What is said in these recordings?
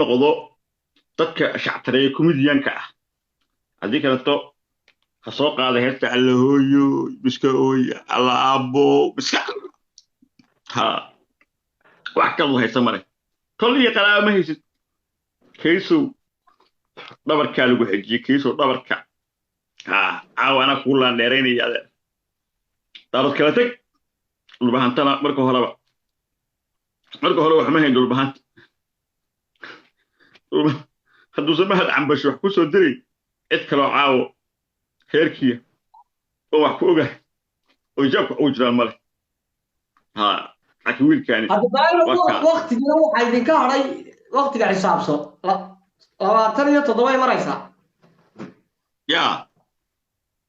noqdo dadka shactareeya comedianka ah haddii kaleeto ha soo qaada heesta alla hooyo miska ooya alla aabbo miska ha wax kaloo haysa male tol iyo qaraaba ma haysid kaysow dhabarkaa lagu xejiyey kaysow dhabarka ha caawa anaa kugu laandheeraynaya adeer daarad kala teg dhulbahantana marka hore waxma hayn dhulbahanta hadduusan mahad cambasho wax ku soo diray cid kaloo caawo heerkiya oo wax ku ogahay oo ijaabka ugu jiraan male ha laakiin wiilkaani waqtiga waxaa idinka hadhay waqtiga xisaabso 27 maraysaa yaa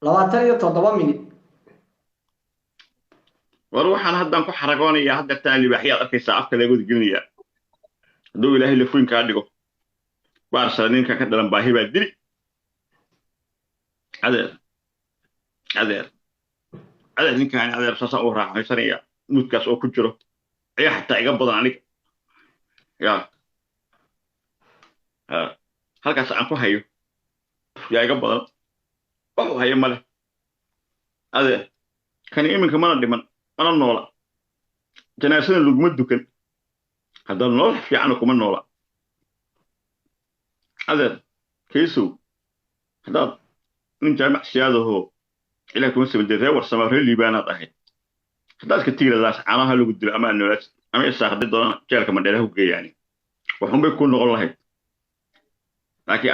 27 minute war waxaan haddaan ku xaragoonayaa hadda taan libaaxyaad arkaysaa afka laga wadagelinayaa hadduu ilaahay lafuynkaa dhigo baarsala ninka ka dhalan baahi baa dili adeer ninkaani adeer saasaan u raaxaysanaya mudkaas oo ku jiro ayaa xataa iga badan aniga yaa halkaas aan ku hayo yaa iga badan waxuu hayo male adeer kani iminka mana dhiman mana noola janaasada laguma dukan haddana nolol fiicana kuma noola adeer kaysow haddaad nin jaamac siyaadahoo ilaah kuma sabadee reer warsamaa reer liibaanaad ahayd haddaad ka tigiradaas caanaha lagu dilo ama noolaad ama isaaq haddii doona jeelka mandheeraha ku geeyaani waxunbay ku noqon lahayd laakiin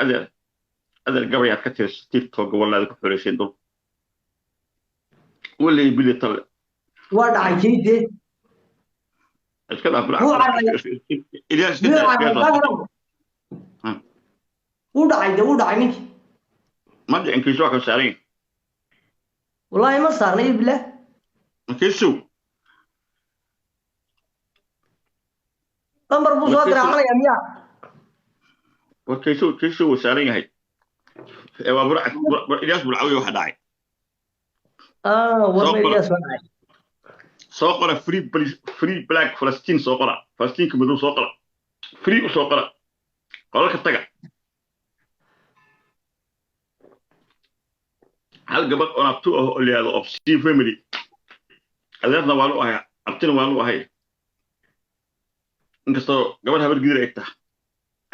adeer gabayaad ka tiris tiktok gobollaada ku xoreyseen dul walay bili talle waa dhacay keydee iska dhaaf wuu dhacay ninkii ma dhicin kiisu waa ka saaran wallaahi ma saarnay billah kiisu lambar buu soo garaacanaya miyaa war kiisu wuu saaran yahay waa Ilyas Bulcawi waxa dhacay war Ilyas waa dhacay soo qora free black Palestine soo qora Palestine ka madow soo qora free u soo qora qolalka taga hal gabadh oo abtu ah oo leeyahay obscene family adeerna waa lu ahay abtina waa lu ahay inkastoo gabadh habar gidir ay tahay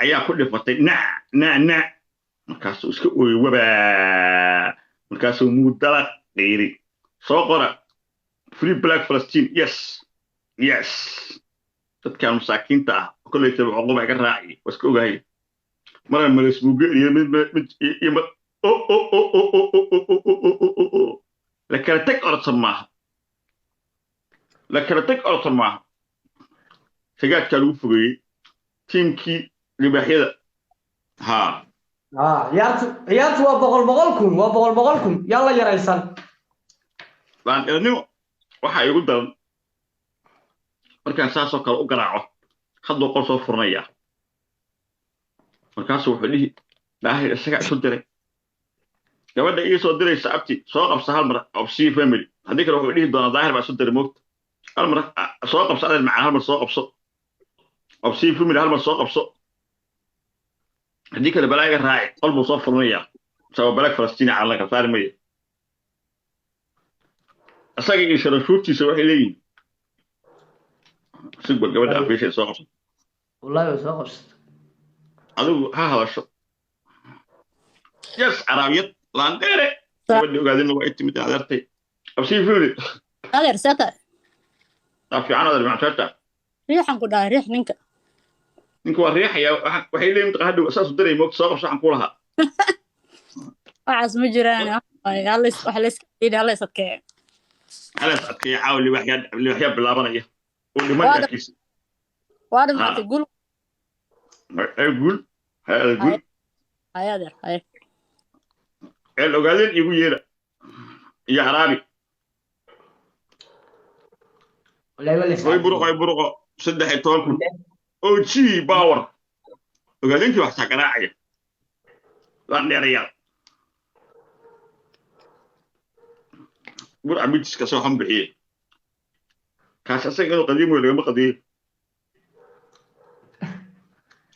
ayaa ku dhifatay markaasuu iska ooyey markaasuu muudala dheeri soo qora free black Palestine yes dadkan masaakiinta ah kollaytaba cuquba iga raaci waa iska ogahay maran malisbuuge iyo mid la kala tag orsan maaha higaadkaa lagu fogeeyey tiimkii libaaxyada ciyaartu waa boqol kun yaa la yaraysan laandheernimo waxaa igu daran markaan saasoo kale u garaaco hadduu qol soo furnayaa markaasuu wuxuu dhihi daahir isagaa isu diray gabadha ii soo diraysa abti soo qabsa hal mar obscene family haddii kale wuxuu dhihi doonaa daahir baa isu diray moogta hal mar soo qabso adeer macaan hal mar soo qabso obscene family hal mar soo qabso haddii kale balaaga raaci qol buu soo furnayaa sabab balaag Palestine aan laga saari maayo asaga iyo sharaftiisa waxay leeyihiin sigbar gabadha afeeshay soo qabso wallahi soo qabso adigu ha hadasho yes caraabiyad laandheere gabadha ogaadina waa intimid adeertay absii fiiri adeer sata fiican adeer mactaata riixan ku dhahay riix ninka waa riixaya waxay leeyihiin hadhow asaas u daray moogta soo qabso waxaan ku lahaa waxaas ma jiraan wax la iska dhiidha la isadkee alas adkay caaw libaaxyaa bilaabanaya oo dhimankiisa waa dhimatay gul adeer el ogaadeen igu yeera iyo haraabi way buruqo 13 kun oo power ogaadeenkii wax saaqaraacaya laandheerayaal bur amiiska soo xambixiye kaas asaga inuu qadiimo lagama qadiyo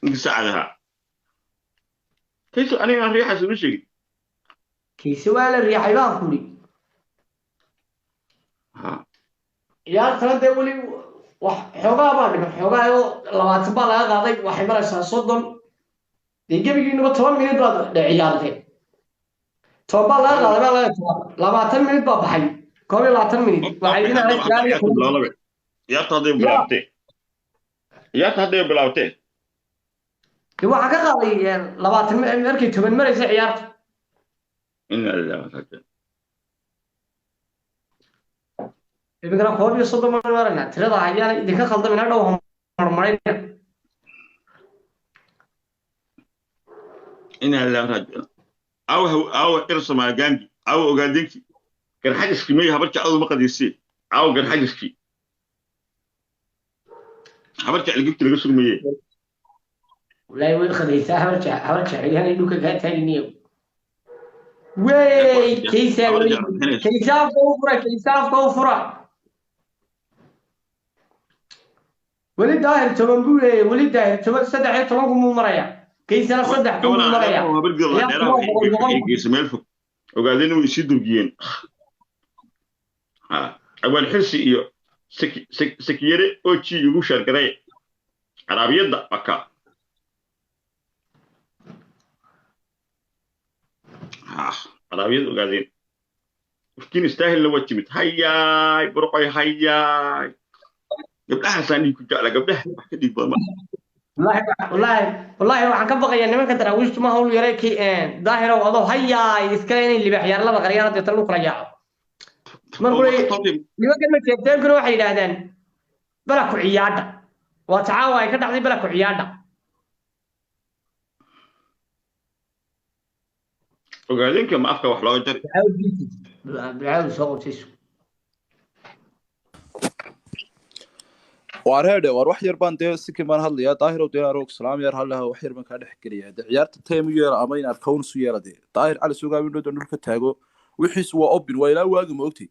انك ساعدها كيف انا ريحه سمشي كيسي ولا الريحة بان كولي ها يا ترى ده ولي حوغا بان حوغا لما تبا لا قاday waxay maraysaa 30 deegabigiina 10 minute baad ciyaartay toba la qaaday 20 minute baa baxay 20 minute waxay dhinaca يا تهدي بلاوتي يا تهدي بلاوتي waxa ka qaaday 20 markii 10 maraysa ciyaarta ان الله imikana koob iyo 30 marayna tirada ayaa idinka khaldan ina dhow hormarayna ان الله رجل او ارسم جانجي او اوغادينكي كان حاجه اسكيميه هبرك او ما قديسي او كان حاجه اسكي هبرك اللي جبت لي سلميه لا يوين خديسة هرجع عليها لأنه كان تاني وي كيسا كوفرة ولي داهر تمام بولي ولي داهر تمام صدح تمام مو مريا كيسا صدح مو مريا هو برجع الله يسمع الفك وقاعدين يشدوا الجين أول حسي إيو سكيري أوتشي يوشر كراي عربية دا أكا عربية وقاعدين وكين يستاهل لو تشمت هياي برقي هياي قبلها ثاني كنت على قبلها كدي بما والله waxaan ka baqayaa nimanka daraawiishtu ma hawl yaray ki daahiro wado hayaay iska inay libaxyar laba qariyada deetan lu kala yaaco markuu nimanka ma jeebteen karo waxay yiraahdaan bala ku ciyaada waa tacaawa ay ka dhacday bala ku ciyaada وقاعدين كم أفكار وحلا جري بعاود صوت تيسو وارهده war wax yar baan dee si kiman hadlaya daahiro dee aroog salaam yar halaha wax yar baan ka dhex geliyaa ciyaarta team u yeela ama inaad kown su yeelade daahir cali suugaa window dhulka taago wixiis waa open waa ilaa waaga ma ogtay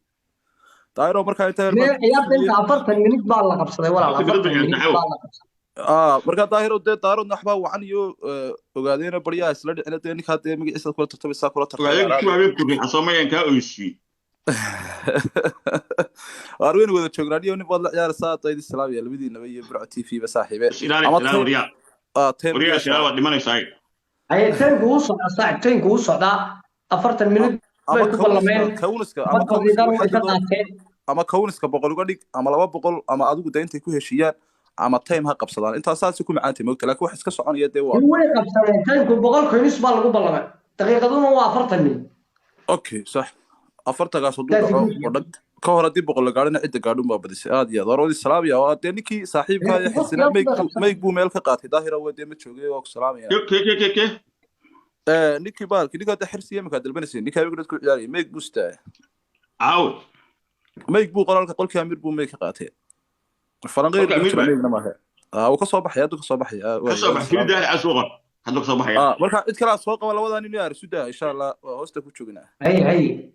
daahiro markaa inta ciyaarta 40 minute baa la qabsaday walaal 40 minute baa la qabsaday markaa daahiro dee daaroodna waxbaa wacan iyo ogaadeena baryaha isla dhicina dee ninkaa dee magaciisa kula tartamaysaa kula tartamay وأروين وذا شغلاني ونبغى العيار ساعة طيب السلام يا لبدي نبي برع تي في بساحبه أما تيم وريا شلون ودي ماني سايد أي تيم قوس ساعة تيم قوس ده أفرت المنود أما كونسك بقول قديك أما لو بقول أما أدوك ده أنت كوه شيئا أما تيم ها قبصدان أنت أساسا كوم عانتي مقتل لك واحد كسر عن يده هو قبصدان تيم بقول كونس بالغو بالله دقيقة دون هو أفرت المنود أوكي صح أفرت قاس ودق كهر دي بقول لك أنا عدة قاعدون بابدس آدي ضروري السلام يا وادنيكي صاحب كاي حسنا ما يقبو مالك قاتي ظاهرة ودي متشوقي وك سلام يا كي نيكي بالك نيكا ده حرسي يمك هذا البنسي نيكا يقول تقول يعني ما يقبو ستا عاود ما يقبو قال كامير بو مالك قاتي فرنغير ما هي وكصباح يا دوك صباح يا كصباح في ده عسوقه هذوك صباح يا marka cid kala soo qaba labada nin yaar suudaa insha Allah hoosta ku joogna ay